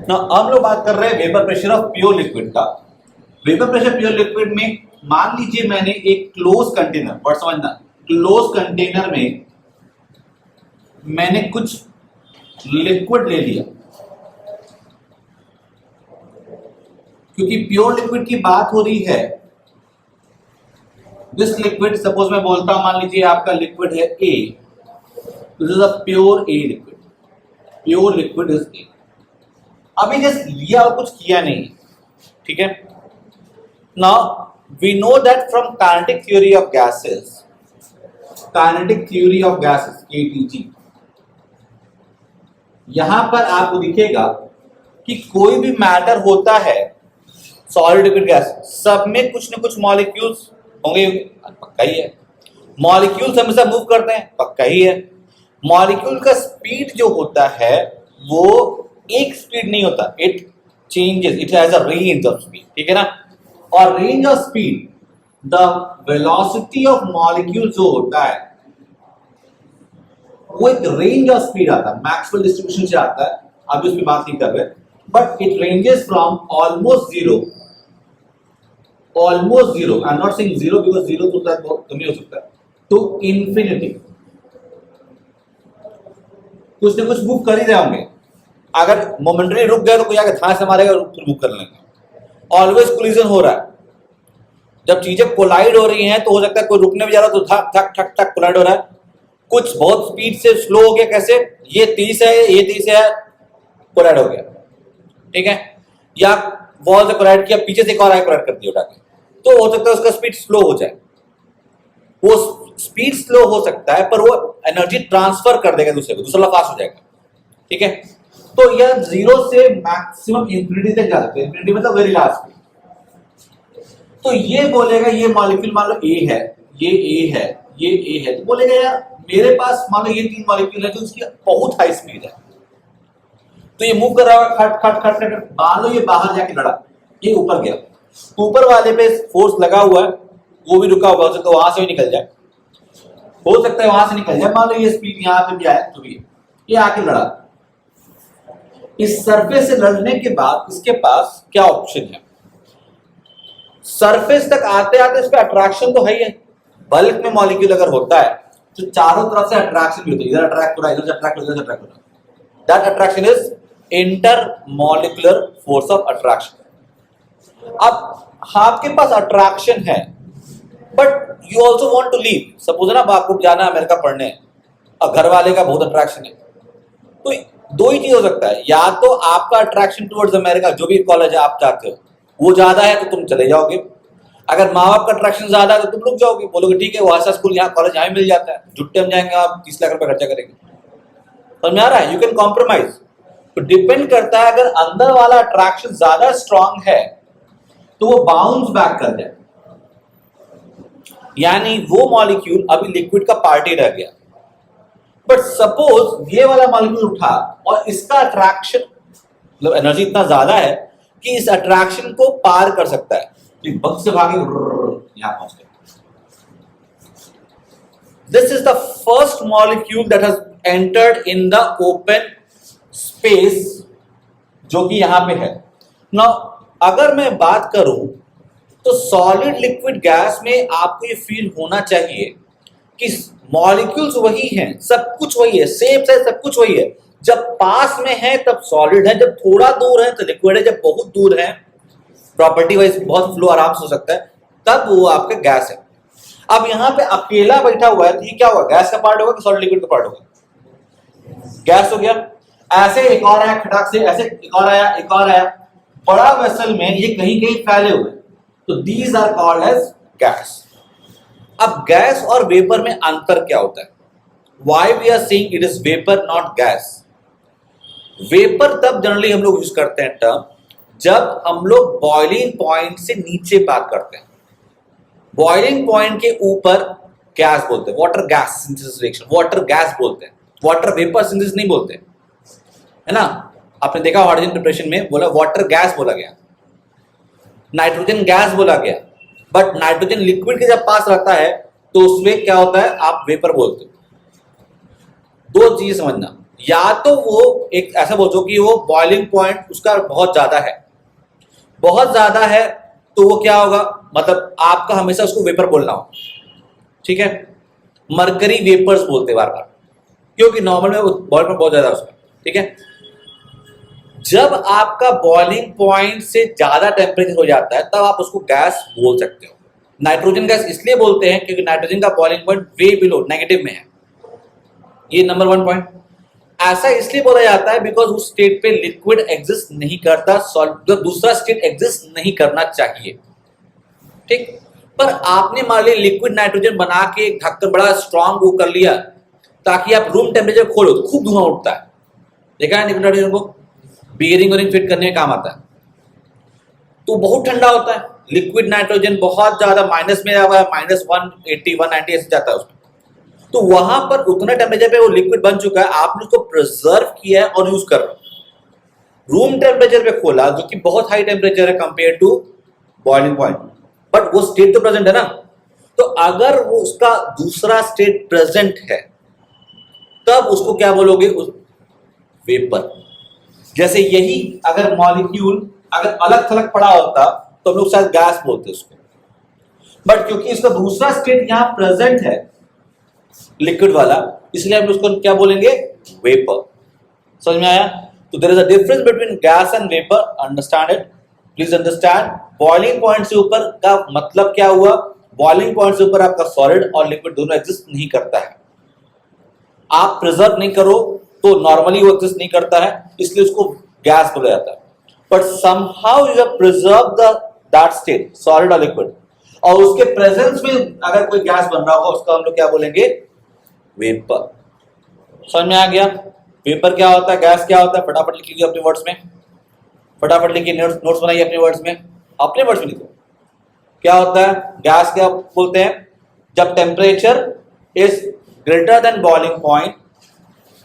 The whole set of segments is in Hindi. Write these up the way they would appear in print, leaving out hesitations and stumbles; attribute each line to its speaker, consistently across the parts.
Speaker 1: ना हम लोग बात कर रहे हैं vapour pressure of pure liquid का। वेपर प्रेशर प्योर लिक्विड में मान लीजिए मैंने एक क्लोज कंटेनर, वर्ड समझना, क्लोज कंटेनर में मैंने कुछ लिक्विड ले लिया। क्योंकि प्योर लिक्विड की बात हो रही है, दिस लिक्विड, सपोज मैं बोलता हूं, मान लीजिए आपका लिक्विड है A, this is a pure A liquid, pure liquid is A. अभी जस्ट लिया और कुछ किया नहीं, ठीक है। Now we know that from kinetic theory of gases, kinetic theory of gases KTG, यहां पर आपको दिखेगा कि कोई भी मैटर होता है, सॉलिड लिक्विड गैस, सब में कुछ न कुछ मॉलिक्यूल्स होंगे, पक्का ही है। मॉलिक्यूल्स हमेशा मूव करते हैं, पक्का ही है। मॉलिक्यूल का स्पीड जो होता है वो एक स्पीड नहीं होता, it changes, it has a range of speed, ठीक है ना। और range of speed, the velocity of molecule जो होता है वो एक रेंज ऑफ स्पीड आता है, मैक्सवेल डिस्ट्रीब्यूशन से आता है, अभी उस पर बात नहीं कर रहे, but it ranges from almost zero, almost zero, I am not saying zero because zero तो बहुत कम ही हो सकता है, टू इंफिनिटी। कुछ ना कुछ मूव कर ही रहे होंगे, अगर मोमेंटरी रुक गए तो कोई आगे धांस से मारेगा, फिर मूव कर लेंगे। ऑलवेज कोलिजन हो रहा है, जब चीजें कोलाइड हो रही हैं तो हो सकता है कोई रुकने भी जा रहा है तो धक धक ठक ठक कोलाइड हो रहा है। कुछ बहुत स्पीड से स्लो हो गया, कैसे, ये 30 है, ये 30 है, कोलाइड हो गया, ठीक है। या वॉल से कोलाइड किया, पीछे से एक और आगे कोलाइड कर दिया उठा के, तो हो सकता है उसका स्पीड स्लो हो जाए। वो स्पीड स्लो हो सकता है पर वो एनर्जी ट्रांसफर कर देगा दूसरे को, दूसरा फास्ट हो जाएगा, ठीक है। तो यह जीरो से मैक्सिमम इंफिनिटी तक जा सकते हैं, इंफिनिटी मतलब वेरी लास्ट स्पीड। तो ये बोलेगा, ये मॉलिक्यूल मान लो ए है, ये ए है, ये ए है, तो बोलेगा यार मेरे पास मान लो ये 3 मॉलिक्यूल है जो उसकी बहुत हाई स्पीड है, तो ये मूव कर रहा है, खट खट खट खट, मान लो ये बाहर जाके लड़ा, ये ऊपर गया, ऊपर वाले पे फोर्स लगा हुआ है, वो भी रुका हुआ हो सकता है, वहां से भी निकल जाए, हो सकता है वहां से निकल जाए। मान लो ये स्पीड यहां पे भी आया, तो भी ये आके लड़ा, इस सरफेस से लड़ने के बाद इसके पास क्या ऑप्शन है, सरफेस तक आते आते इस पे अट्रैक्शन तो है ही है। बल्क में मॉलिक्यूल अगर होता है तो चारों तरफ से अट्रैक्शन भी होती है, इधर अट्रैक्ट हो रहा है, इधर से अट्रैक्ट हो रहा है, इधर से अट्रैक्ट हो रहा है। That attraction is intermolecular force of attraction. अब आपके पास अट्रैक्शन है but you also want to leave, suppose ना आपको जाना है अमेरिका पढ़ने और घर वाले का बहुत अट्रैक्शन है, तो दो ही चीज हो सकता है, या तो आपका अट्रैक्शन टुवर्ड्स अमेरिका, जो भी कॉलेज है आप चाहते हो, वो ज्यादा है तो तुम चले जाओगे। अगर माँ बाप का अट्रैक्शन ज्यादा है तो तुम रुक जाओगे, बोलोगे ठीक है वो ऐसा स्कूल यहाँ कॉलेज यहाँ मिल जाता है, जुट्टे हम जाएंगे, आप 30 लाख रुपए खर्चा करेंगे, समझ में आ रहा है। यू कैन कॉम्प्रोमाइज, तो डिपेंड करता है, अगर अंदर वाला अट्रैक्शन ज्यादा स्ट्रांग है तो वो बाउंस बैक कर जाए, यानी वो मॉलिक्यूल अभी लिक्विड का पार्ट ही रह गया। बट सपोज ये वाला मॉलिक्यूल उठा और इसका अट्रैक्शन, मतलब एनर्जी इतना ज्यादा है कि इस अट्रैक्शन को पार कर सकता है, तो बग से भागे यहां पहुंच गया। This is the first molecule that has entered in the open space, जो कि यहां पे है। नाउ अगर मैं बात करूं तो सॉलिड लिक्विड गैस में आपको ये फील होना चाहिए कि मॉलिक्यूल्स वही हैं, सब कुछ वही है, सेम साइज सब कुछ वही है। जब पास में है तब सॉलिड है, जब थोड़ा दूर है तो लिक्विड है, जब बहुत दूर है, प्रॉपर्टी वाइज बहुत फ्लो आराम से हो सकता है, तब वो आपका गैस है। अब यहाँ पे अकेला बैठा हुआ है तो ये क्या होगा, गैस का पार्ट होगा कि सॉलिड लिक्विड का पार्ट होगा, गैस हो गया। ऐसे एक और आया खटाक से, ऐसे एक और आया, एक और आया, बड़ा वेसल में ये कहीं कहीं फैले हुए, तो these are called as gas. अब गैस और वेपर में अंतर क्या होता है, why we are saying it is vapour not gas. Vapour तब जनरली हम लोग यूज करते हैं टर्म जब हम लोग बॉइलिंग पॉइंट से नीचे बात करते हैं, बॉइलिंग पॉइंट के ऊपर गैस बोलते हैं, water gas synthesis reaction, water gas बोलते हैं, वाटर वेपर सिंथेसिस नहीं बोलते, है ना। आपने देखा हाइड्रोजन प्रिपरेशन में बोला वाटर गैस बोला गया, नाइट्रोजन गैस बोला गया, बट नाइट्रोजन लिक्विड के जब पास रहता है तो उसमें क्या होता है, आप वेपर बोलते हो। दो चीज समझना, या तो वो एक ऐसा बोलो कि वो बॉइलिंग पॉइंट उसका बहुत ज्यादा है, बहुत ज्यादा है तो वो क्या होगा, मतलब आपका हमेशा उसको वेपर बोलना हो, ठीक है। मरकरी वेपर्स बोलते हैं बार बार, क्योंकि नॉर्मल में बॉइलिंग पॉइंट बहुत ज्यादा है उसका, ठीक है। जब आपका बॉइलिंग पॉइंट से ज्यादा टेम्परेचर हो जाता है तब आप उसको गैस बोल सकते हो। नाइट्रोजन गैस इसलिए बोलते हैं क्योंकि नाइट्रोजन का बॉइलिंग पॉइंट वे बिलो नेगेटिव में है, ये नंबर 1 पॉइंट। ऐसा इसलिए बोला जाता है बिकॉज उस स्टेट पे लिक्विड एग्जिस्ट नहीं करता, जो दूसरा स्टेट एग्जिस्ट नहीं करना चाहिए, ठीक। पर आपने मान ली लिक्विड नाइट्रोजन बना के एक ढक्कन बड़ा स्ट्रांग वो कर लिया ताकि आप रूम टेम्परेचर खोलो तो खूब धुआं उठता है, देखा है लिक्विड नाइट्रोजन को, बियरिंग वरिंग फिट करने में काम आता है, तो बहुत ठंडा होता है। लिक्विड नाइट्रोजन बहुत ज्यादा माइनस में -180 190 ऐसे जाता है उसमें, तो वहां पर उतना टेम्परेचर पे वो लिक्विड बन चुका है, आपने उसको प्रिजर्व किया है और यूज कर रहे हो। रूम टेम्परेचर पे खोला जो कि बहुत हाई टेम्परेचर है compare to boiling point, but वो स्टेट तो प्रेजेंट है ना, तो अगर वो उसका दूसरा स्टेट प्रेजेंट है तब उसको क्या बोलोगे, उस वेपर। जैसे यही अगर मॉलिक्यूल अगर अलग थलग पड़ा होता तो हम लोग शायद गैस बोलते उसको, बट क्योंकि इसका दूसरा स्टेट यहां प्रेजेंट है लिक्विड वाला, इसलिए हम उसको क्या बोलेंगे, वेपर। समझ में आया? तो there is a difference between gas and vapour, understand it, please understand. Boiling point से ऊपर का मतलब क्या हुआ, बॉइलिंग पॉइंट से ऊपर आपका सॉलिड और लिक्विड दोनों एग्जिस्ट नहीं करता है। आप प्रिजर्व नहीं करो तो नॉर्मली वो एग्जिस्ट नहीं करता है, इसलिए उसको गैस बोला जाता है। But somehow you have preserve that state solid और लिक्विड, और उसके प्रेजेंस में अगर कोई गैस बन रहा होगा उसका हम लोग क्या बोलेंगे, वेपर। समझ में आ गया? वेपर क्या होता है, गैस क्या होता है, फटाफट लिख लीजिए अपने वर्ड्स में, फटाफट लिखिए, नोट्स बनाइए अपने वर्ड्स में, अपने वर्ड्स में लिखो। क्या होता है गैस, क्या बोलते हैं, जब temperature is greater than boiling point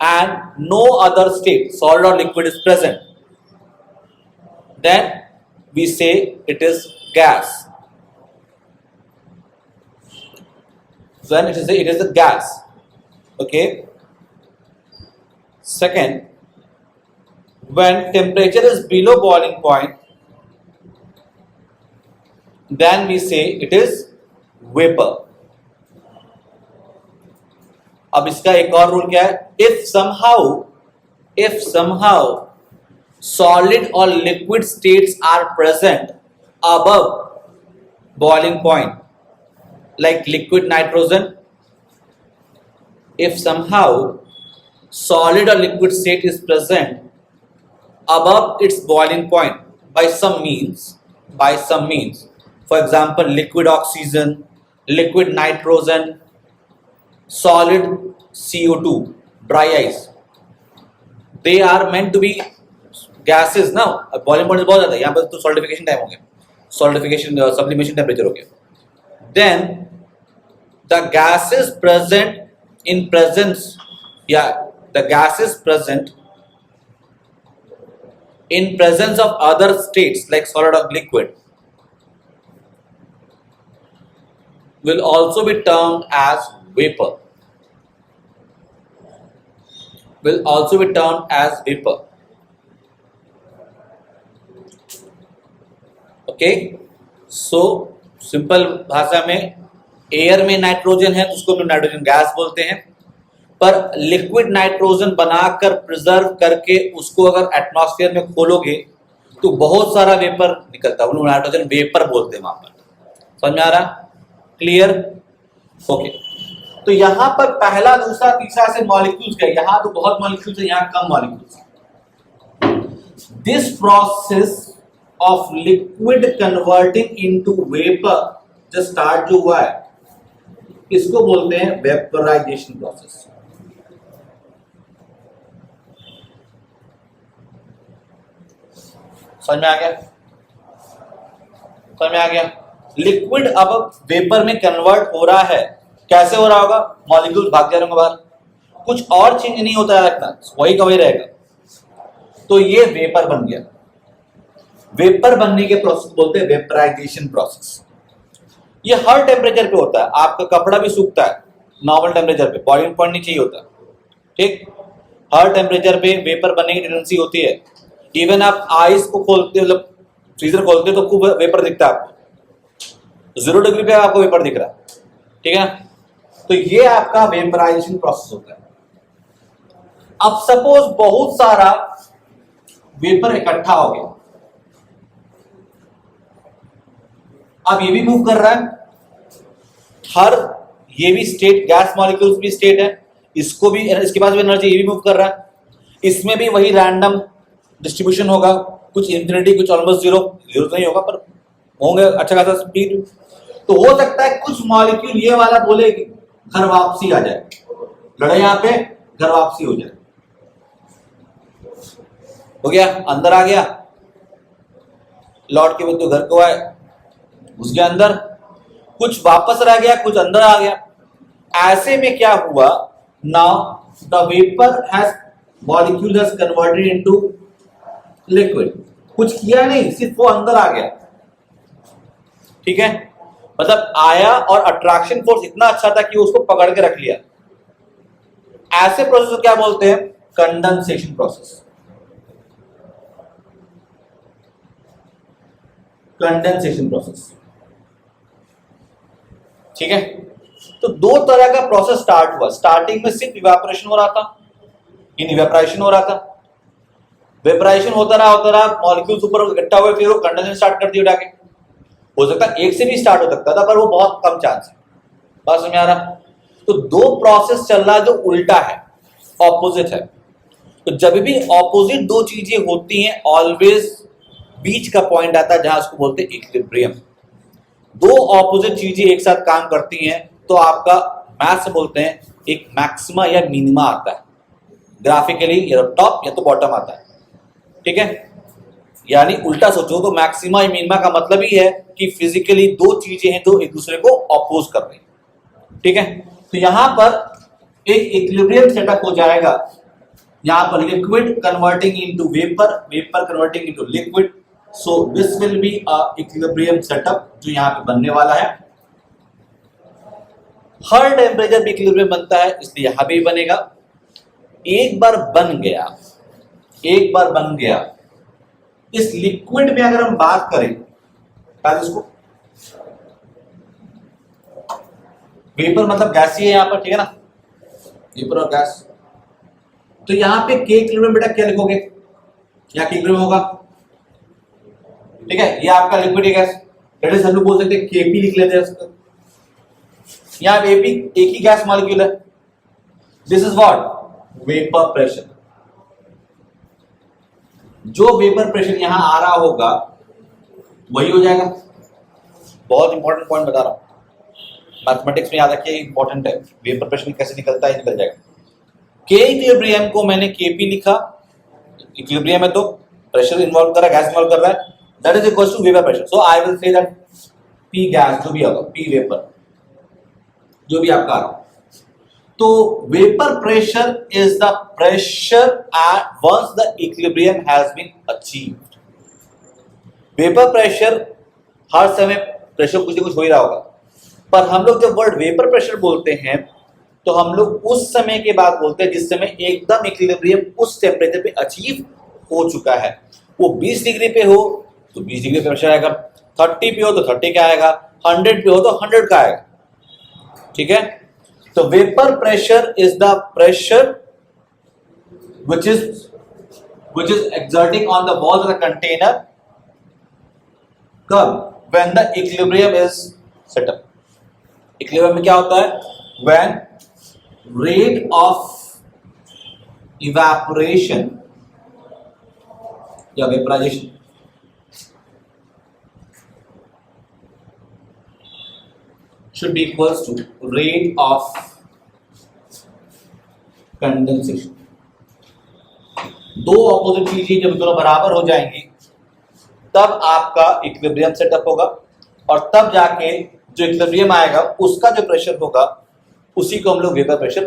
Speaker 1: and no other state solid और liquid is present, then we say it is gas. Then it is a gas. Okay. Second, when temperature is below boiling point, then we say it is vapor. अब इसका एक और रूल क्या है, if somehow solid or liquid states are present above boiling point, like liquid nitrogen, if somehow solid or liquid state is present above its boiling point by some means, for example liquid oxygen, liquid nitrogen, solid CO2, dry ice, they are meant to be gases now. अब बॉइलिंग पॉइंट बहुत ज्यादा है, यहाँ पर तो सॉलिडिफिकेशन टाइम हो गया, सॉलिडिफिकेशन सब्लिमेशन टेम्परेचर हो गया, then the gases present in presence, the gases present in presence of other states like solid or liquid will also be termed as vapor, okay. So simple भाषा में, एयर में नाइट्रोजन है तो उसको हम नाइट्रोजन गैस बोलते हैं, पर लिक्विड नाइट्रोजन बनाकर प्रिजर्व करके उसको अगर एटमॉस्फेयर में खोलोगे तो बहुत सारा वेपर निकलता है, उन्हें नाइट्रोजन वेपर बोलते हैं वहां पर। समझ में आ रहा? क्लियर? ओके। तो यहां पर पहला दूसरा तीसरा से मॉलिक्यूल्स गए, यहां तो बहुत मॉलिक्यूल्स है, यहां कम मॉलिक्यूल्स है। This process of liquid converting into vapor जो स्टार्ट जो हुआ है इसको बोलते हैं वेपराइजेशन प्रोसेस। समझ में आ गया? समझ में आ गया? लिक्विड अब वेपर में कन्वर्ट हो रहा है, कैसे हो रहा होगा, मॉलिक्यूल भाग जा रहे होंगे बाहर, कुछ और चेंज नहीं होता है, रखना वही का वही रहेगा, तो ये वेपर बन गया। वेपर बनने के प्रोसेस बोलते हैं वेपराइजेशन प्रोसेस। ये हर टेम्परेचर पे होता है, आपका कपड़ा भी सूखता है नॉर्मल टेम्परेचर पे, बॉइलिंग पॉइंट नहीं चाहिए होता, ठीक। हर टेम्परेचर पे वेपर बनने की टेंडेंसी होती है। इवन आप आइस को खोलते मतलब फ्रीजर खोलते हो तो खूब वेपर दिखता है आपको, 0 डिग्री पे आपको वेपर दिख रहा है, ठीक है। तो ये आपका वेपराइजेशन प्रोसेस होता है। अब सपोज बहुत सारा वेपर इकट्ठा हो गया, अब ये भी मूव कर रहा है, हर ये भी स्टेट, गैस मॉलिक्यूल्स भी स्टेट है, इसको भी, इसके पास भी एनर्जी, ये भी मूव कर रहा है, इसमें भी वही रैंडम डिस्ट्रीब्यूशन होगा, कुछ इंफिनिटी कुछ ऑलमोस्ट जीरो, जीरो तो नहीं होगा पर होंगे अच्छा खासा स्पीड। तो हो सकता है कुछ मॉलिक्यूल ये वाला बोले कि घर वापसी आ जाए, लड़े यहां पे घर वापसी हो जाए, हो गया, अंदर आ गया, लौट के तो घर को आए, उसके अंदर कुछ वापस रह गया, कुछ अंदर आ गया। ऐसे में क्या हुआ, now the vapour has molecule has converted into liquid, कुछ किया नहीं, सिर्फ वो अंदर आ गया, ठीक है। मतलब आया और अट्रैक्शन फोर्स इतना अच्छा था कि उसको पकड़ के रख लिया। ऐसे प्रोसेस को क्या बोलते हैं, कंडेंसेशन प्रोसेस, कंडेंसेशन प्रोसेस, ठीक है। तो दो तरह का प्रोसेस स्टार्ट हुआ, स्टार्टिंग में सिर्फ इवेपोरेशन हो रहा था, इन इवेपोरेशन हो रहा था, वेपराइजेशन होता रहा, मॉलिक्यूल्स ऊपर इकट्ठा हुए, फिर वो कंडेंसेशन स्टार्ट कर दिया उठा के। हो सकता है एक से भी स्टार्ट हो सकता था पर वो बहुत कम चांस है, बात समझ आ रहा। तो दो प्रोसेस चल रहा है जो उल्टा है, ऑपोजिट है। तो जब भी ऑपोजिट दो चीजें होती हैं ऑलवेज बीच का पॉइंट आता है जहां उसको बोलते हैं इक्विलिब्रियम। दो ऑपोजिट चीजें एक साथ काम करती हैं तो आपका मैथ से बोलते हैं एक मैक्सिमा या मिनिमा आता है, ग्राफिकली या टॉप या तो बॉटम आता है, ठीक है। यानी उल्टा सोचो तो मैक्सिमा या मिनिमा का मतलब ही है कि फिजिकली दो चीजें हैं जो एक दूसरे को अपोज कर रही हैं, ठीक है। तो यहां पर एक इक्विलिब्रियम सेटअप हो जाएगा, यहां पर liquid converting into vapour, vapour converting into liquid, so this will be a equilibrium setup जो यहां पे बनने वाला है। हर टेम्परेचर पे इक्विलिब्रियम बनता है, इसलिए यहां भी बनेगा। एक बार बन गया, एक बार बन गया, इस लिक्विड में अगर हम बात करें इसको वेपर मतलब गैस ही है यहां पर, ठीक है ना, वेपर और गैस। तो यहां पे के इक्विलिब्रियम बेटा क्या लिखोगे, या के इक्विलिब्रियम होगा, ठीक है। ये आपका लिक्विड है गैस, दैट इज हम लोग बोल सकते हैं केपी लिख लेते हैं इसको। यहां पे एपी एक ही गैस मॉलिक्यूल है, this is what vapour pressure. जो वेपर प्रेशर यहां आ रहा होगा वही हो जाएगा। बहुत इंपॉर्टेंट पॉइंट बता रहा हूं, मैथमेटिक्स में याद रखिए, इंपॉर्टेंट है, वेपर प्रेशर कैसे निकलता है, निकल जाएगा। के इक्विलिब्रियम को मैंने केपी लिखा, इक्विलिब्रियम है तो प्रेशर इन्वॉल्व कर रहा है, गैस इन्वॉल्व कर रहा है, that is equal to vapour pressure. So I will say that पी गैस जो भी होगा, पी वेपर जो भी आपका आ रहा हो। तो vapour pressure is the pressure at once the equilibrium has been achieved. Vapour pressure हर समय प्रेशर कुछ न कुछ हो ही रहा होगा, पर हम लोग जब वर्ड वेपर प्रेशर बोलते हैं तो हम लोग उस समय के बाद बोलते हैं जिस समय एकदम इक्विलिब्रियम उस टेम्परेचर पे अचीव हो चुका है। वो 20 डिग्री पे हो तो 20 डिग्री पे प्रेशर आएगा, 30 पे हो तो 30 का आएगा, 100 पे हो तो 100 का आएगा, ठीक है। तो vapour pressure is the pressure which is exerting on the walls of the container कब, when the equilibrium is set up। equilibrium में क्या होता है, when rate of evaporation या vaporization should be equals to rate of condensation। दो ऑपोजिट चीजें जब दोनों बराबर हो जाएंगी तब आपका इक्विलिब्रियम सेटअप होगा, और तब जाके जो इक्विलिब्रियम आएगा उसका जो प्रेशर होगा उसी को हम लोग वेपर प्रेशर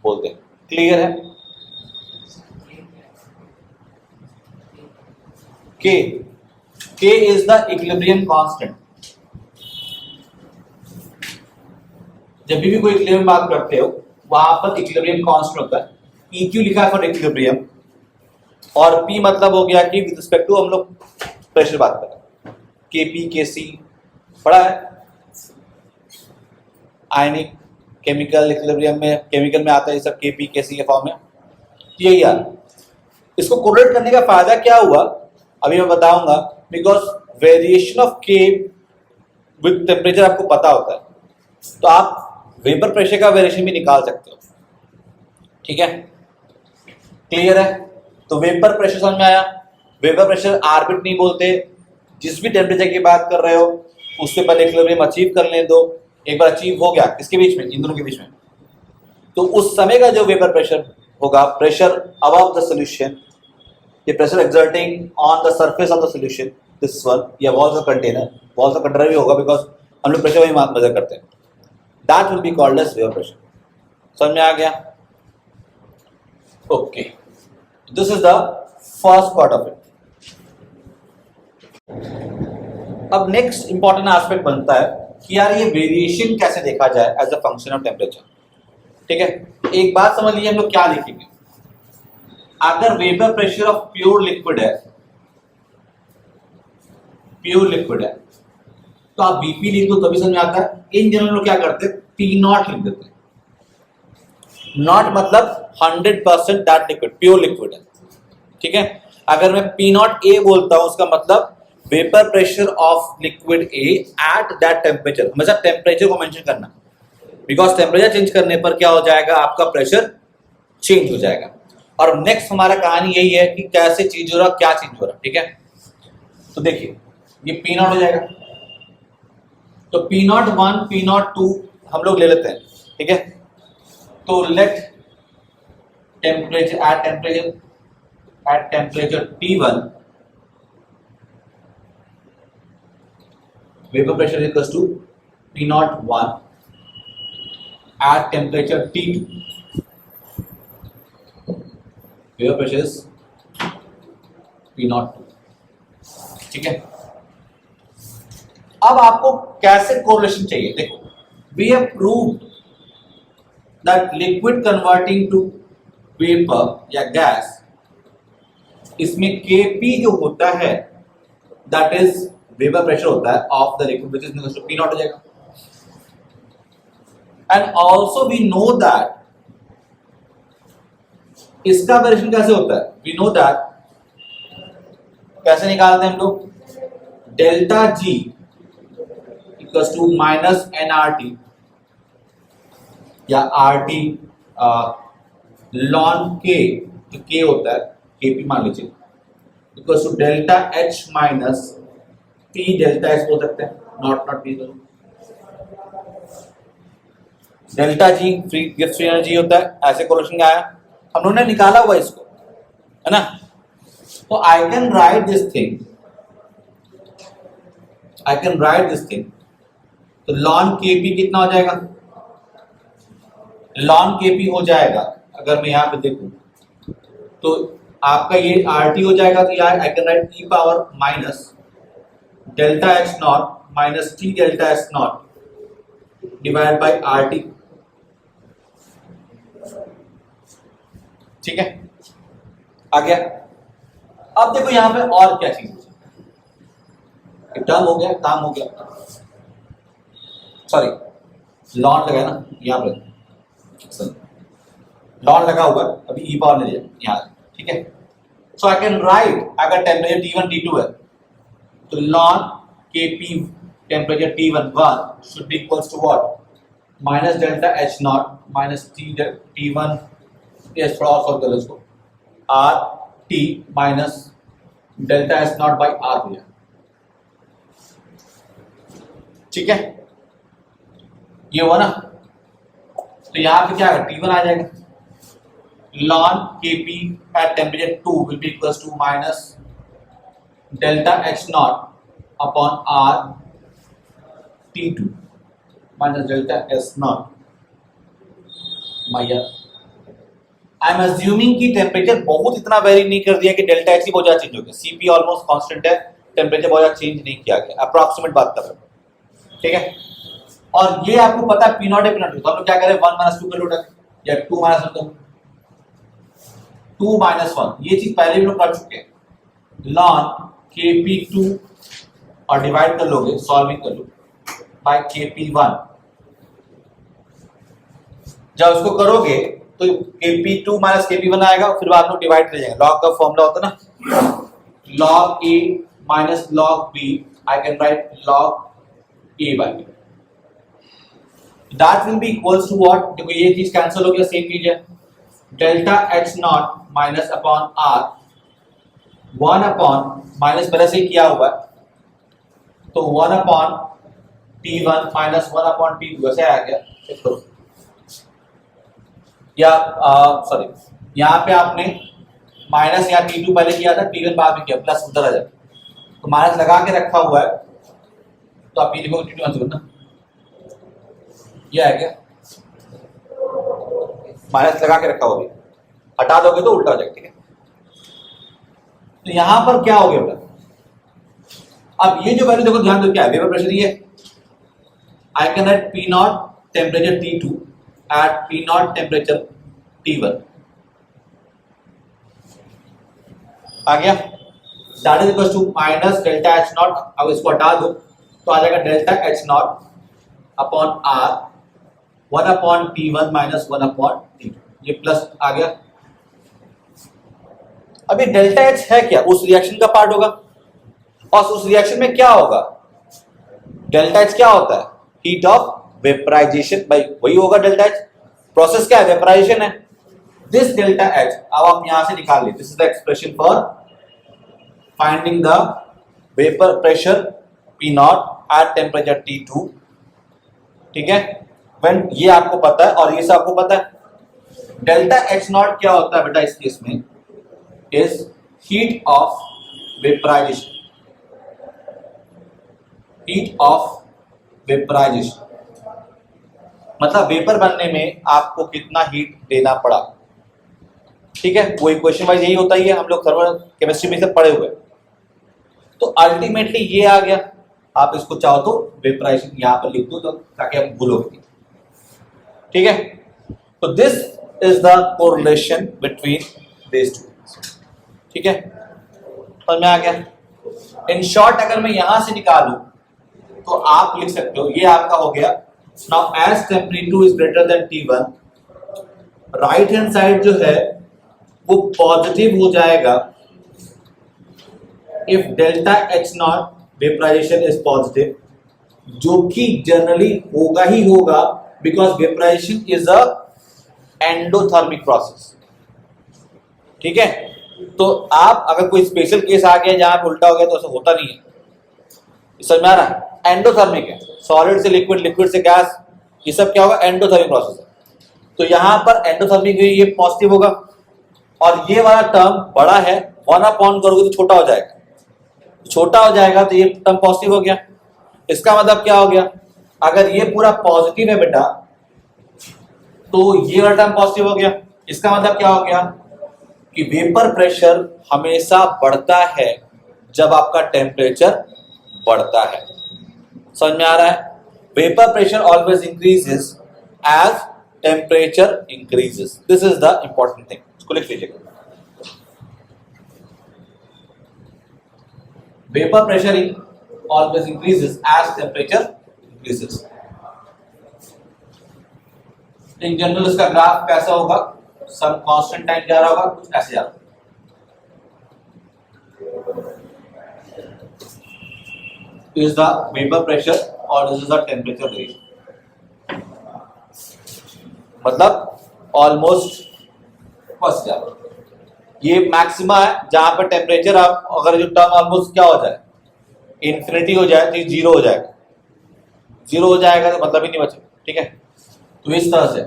Speaker 1: बोलते हैं। क्लियर है? K is the equilibrium constant। जब भी कोई इक्विलिब्रियम बात करते हो वहां पर इक्विलिब्रियम कांस्टेंट होता है, EQ लिखा है फॉर इक्विलिब्रियम, और P मतलब हो गया कि विद रिस्पेक्ट टू हम लोग प्रेशर बात कर रहे हैं, KP KC पढ़ा है आयनिक केमिकल इक्विलिब्रियम में, केमिकल में आता है ये सब KP KC के फॉर्म में। यही यार, इसको कोरिलेट करने का फायदा क्या हुआ अभी मैं बताऊंगा, because variation of K with temperature आपको पता होता है, तो आप वेपर प्रेशर का वेरिएशन भी निकाल सकते हो। ठीक है, क्लियर है? तो वेपर प्रेशर समझ में आया। वेपर प्रेशर आर्बिट नहीं बोलते, जिस भी टेम्परेचर की बात कर रहे हो उससे पहले इक्विलिब्रियम अचीव कर लेने दो। एक बार अचीव हो गया किसके बीच में, इन दोनों के बीच में, तो उस समय का जो वेपर प्रेशर होगा, प्रेशर अबव द सॉल्यूशन, ये pressure exerting on the surface of the solution, this one, या walls of container, walls of container भी होगा बिकॉज हम लोग प्रेशर वही मेजर करते हैं, that will be called as vapour pressure. समझ में आ गया? Okay, this is the first part of it. अब नेक्स्ट इंपॉर्टेंट एस्पेक्ट बनता है कि यार ये वेरिएशन कैसे देखा जाए as a function of temperature. ठीक है, एक बात समझ लीजिए हम लोग क्या लिखेंगे। अगर vapour pressure of pure liquid है, प्योर लिक्विड है, तो आप बीपी लिख दो तभी समझ में आता है। इन जनरल लोग क्या करते हैं, पी नॉट लिख देते हैं। नॉट मतलब 100% दैट लिक्विड, प्योर लिक्विड है। ठीक है, अगर मैं पी नॉट ए बोलता हूं उसका मतलब vapour pressure of liquid A at that temperature. हमेशा टेम्परेचर को मेंशन करना, बिकॉज टेम्परेचर चेंज करने पर क्या हो जाएगा, आपका प्रेशर चेंज हो जाएगा। और नेक्स्ट हमारा कहानी यही है कि कैसे चेंज हो रहा, क्या चेंज हो रहा। ठीक है, तो देखिए ये पी नॉट हो जाएगा, तो पी नॉट 1 पी नॉट 2 हम लोग ले लेते हैं। ठीक है, तो let temperature at temperature T1 vapour pressure equals to P not 1 at temperature T2 vapour pressure is P not 2। ठीक है, अब आपको कैसे कोरिलेशन चाहिए, देखो we have proved that liquid converting to vapour या गैस, इसमें Kp जो होता है दैट इज वेपर प्रेशर होता है of the liquid which is equal to P not हो जाएगा। And also we know that इसका वेरिएशन कैसे होता है, वी नो दैट कैसे निकालते हैं हम लोग, delta G equals to minus nRT या RT ln K, जो K होता है Kp मान लीजिए, equals to delta H minus T delta S बोल सकते हैं, नॉट P करो। Delta G free gives free energy होता है, ऐसे कोरिलेशन आया, हम लोगों ने निकाला हुआ इसको, है ना। तो आई कैन राइट दिस थिंग, तो ln Kp कितना हो जाएगा, ln Kp हो जाएगा, अगर मैं यहां पे देखूं तो आपका ये RT हो जाएगा, तो यार आई can right e power minus delta H not minus T delta S not divide by RT। ठीक है, आ गया। अब देखो यहां पे और क्या चीज, टर्म हो गया, काम हो गया, सॉरी लॉन लगा ना यहाँ पे, लॉन लगा हुआ अभी ई पावर ले लिया यहाँ। ठीक है, सो आई कैन राइट, अगर टेम्परेचर T1 T2 है तो ln Kp temperature T1 should be equals to what, minus delta H not minus T1, yes थोड़ा और सॉल्व कर लो इसको, RT minus delta S not by R हो जाए। ठीक है, ये हुआ ना, तो यहां पे क्या है, T1 आ जाएगा, ln Kp at temperature 2 will be equals to minus delta H naught upon R T2 minus delta S naught। Maya I am assuming कि टेम्परेचर बहुत इतना वेरी नहीं कर दिया कि डेल्टा H ही बहुत ज्यादा चेंज हो गया, Cp ऑलमोस्ट कांस्टेंट है, टेम्परेचर बहुत ज्यादा चेंज नहीं किया गया, अप्रॉक्सीमेट बात कर रहे हैं। ठीक है, और ये आपको पता है P नॉट है, P नॉट, तो हम लोग क्या करें 1 - 2 का लोड या 2 - 1, 2 माइनस 1, ये चीज पहले भी लोग कर चुके हैं, ln Kp2 और डिवाइड कर लोगे, सॉल्विंग कर लो बाय Kp1। जब उसको करोगे तो Kp2 माइनस Kp1 आएगा, फिर बाद में डिवाइड कर जाएगा, लॉग का फॉर्मूला होता है ना, log A माइनस log B, I can write log A by B, that will be equals to what, देखो ये चीज कैंसिल हो गया, सेम चीज है, delta H not minus upon R, 1 upon minus पहले से किया हुआ है, तो 1 upon T1 minus 1 upon T2 ऐसे आ गया, चेक करो, या सॉरी यहाँ पे आपने माइनस यहाँ T2 पहले किया था, T1 बाद में किया, प्लस उधर आ जाए, तो माइनस लगा के रखा हुआ है, तो आप ये देखो T2 आंसर ना, ये आ गया, माइनस लगा के रखा होगा, हटा दोगे तो उल्टा हो जाएगा, ठीक है। तो यहां पर क्या हो गया बेटा, अब ये जो वैल्यू देखो ध्यान दो, क्या है, वेपर प्रेशर ये, I can write P not temperature T2 at P not temperature T1, आ गया, that is equal to minus delta H not, अब इसको हटा दो तो आ जाएगा delta H not upon R, 1 upon T1 minus 1 upon T2, ये प्लस आ गया। अभी डेल्टा H है क्या, उस रिएक्शन का पार्ट होगा, और उस रिएक्शन में क्या होगा, डेल्टा H क्या होता है, हीट ऑफ वेपराइजेशन, भाई वही होगा डेल्टा H, प्रोसेस क्या है, वेपराइजेशन है, दिस डेल्टा H अब आप यहां से निकाल लीजिए, this is the expression for finding the vapour pressure P not at temperature T2, ठीक है, व्हेन ये आपको पता है और ये सब आपको पता है, डेल्टा H नॉट क्या होता है बेटा इस केस में, is heat of vaporisation, heat of vaporisation, मतलब वेपर बनने में आपको कितना हीट देना पड़ा, ठीक है, वो इक्वेशन वाइज यही होता ही है, हम लोग थर्मल केमिस्ट्री में से पढ़े हुए, तो अल्टीमेटली ये आ गया, आप इसको चाहो तो वेपराइजेशन यहां पर लिख दो तो ताकि आप भूलोगे, ठीक है। तो this is the correlation between this two, ठीक है, समझ में आ गया। इन शॉर्ट अगर मैं यहां से निकालूं तो आप लिख सकते हो, ये आपका हो गया, now as temperature is greater than T1, right hand side जो है वो पॉजिटिव हो जाएगा if delta H not vaporisation is positive, जो कि जनरली होगा ही होगा, because vaporisation is a endothermic process, ठीक है। तो आप अगर कोई स्पेशल केस आ गया जहां पे उल्टा हो गया तो ऐसा होता नहीं है, समझ में आ रहा है, एंडोथर्मिक है, सॉलिड से लिक्विड, लिक्विड से गैस, ये सब क्या होगा, एंडोथर्मिक प्रोसेस है, तो यहां पर एंडोथर्मिक ये पॉजिटिव होगा, और ये वाला टर्म बड़ा है, 1 अपॉन करोगे तो छोटा हो जाएगा, छोटा हो जाएगा तो ये टर्म पॉजिटिव हो गया, इसका मतलब क्या हो गया, अगर ये पूरा पॉजिटिव है बेटा तो ये वाला टर्म पॉजिटिव हो गया, इसका मतलब क्या हो गया कि वेपर प्रेशर हमेशा बढ़ता है जब आपका टेम्परेचर बढ़ता है, समझ में आ रहा है, vapour pressure always increases as temperature increases, this is the important thing, इसको लिख लीजिएगा, vapour pressure always increases as temperature increases. In general इसका ग्राफ कैसा होगा, सब कांस्टेंट टाइम जा रहा होगा, कुछ ऐसे जा रहा होगा, is the vapor pressure और this is the temperature variation, मतलब ऑलमोस्ट फर्स्ट जा, ये मैक्सिमा है जहां पर टेम्परेचर आप अगर जो टर्म ऑलमोस्ट क्या हो जाए, इन्फिनिटी हो जाए तो ये जीरो हो जाएगा, जीरो हो जाएगा तो मतलब ही नहीं बचेगा, ठीक है। तो इस तरह से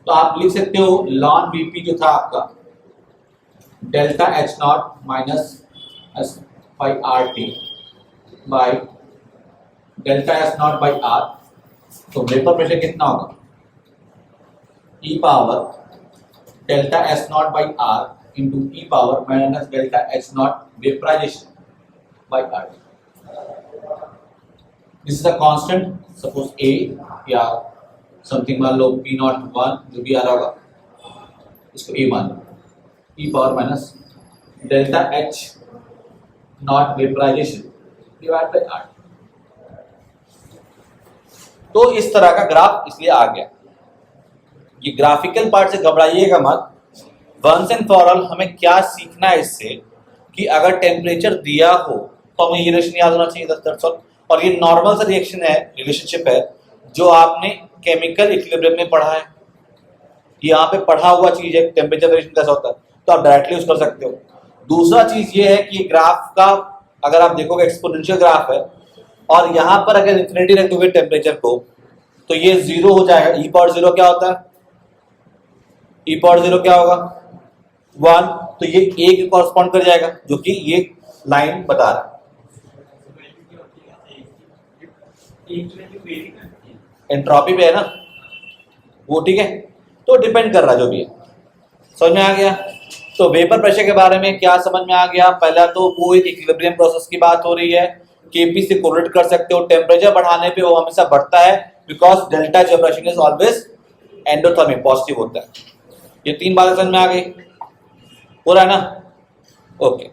Speaker 1: तो आप लिख सकते हो ln Vp जो था आपका delta H not minus S by RT by delta S not by R, तो वेपर प्रेशर कितना होगा, e power delta S not by R into e power minus delta H not vaporisation by RT, this is a constant, suppose A या समथिंग मान लो P नॉट 1 जो भी आ रहा होगा, इसको A मान लो, e power minus delta H naught vaporisation divide by R. तो इस तरह का ग्राफ इसलिए आ गया। ये ग्राफिकल पार्ट से घबराइएगा मत। वंस एंड फॉर ऑल हमें क्या सीखना है इससे कि अगर टेम्परेचर दिया हो तो हमें ये रिलेशन याद होना चाहिए, दैट्स ऑल। और ये नॉर्मल सा रिएक्शन है, रिलेशनशिप है जो आपने केमिकल इक्विलिब्रियम में पढ़ा है। यहाँ पे पढ़ा हुआ चीज है टेम्परेचर वेरिएशन कैसा होता है, तो आप डायरेक्टली यूज कर सकते हो। दूसरा चीज ये है कि ग्राफ का अगर आप देखोगे एक्सपोनेंशियल ग्राफ है और यहाँ पर अगर इंफिनिटी रख दोगे टेम्परेचर को तो ये जीरो हो जाएगा। ई पावर जीरो क्या होता है, ई पावर जीरो क्या होगा 1, तो ये ए के कॉरस्पॉन्ड कर जाएगा जो कि ये लाइन बता रहा है। एंट्रोपी पे है ना वो, ठीक है। तो डिपेंड कर रहा है जो भी है। समझ में आ गया। तो वेपर प्रेशर के बारे में क्या समझ में आ गया। पहला तो वो एक इक्विलिब्रियम प्रोसेस की बात हो रही है, केपी से कोरिलेट कर सकते हो। टेम्परेचर बढ़ाने पे वो हमेशा बढ़ता है because delta separation is always endothermic, positive होता है। ये तीन बातें समझ में आ गई, हो रहा है ना। ओके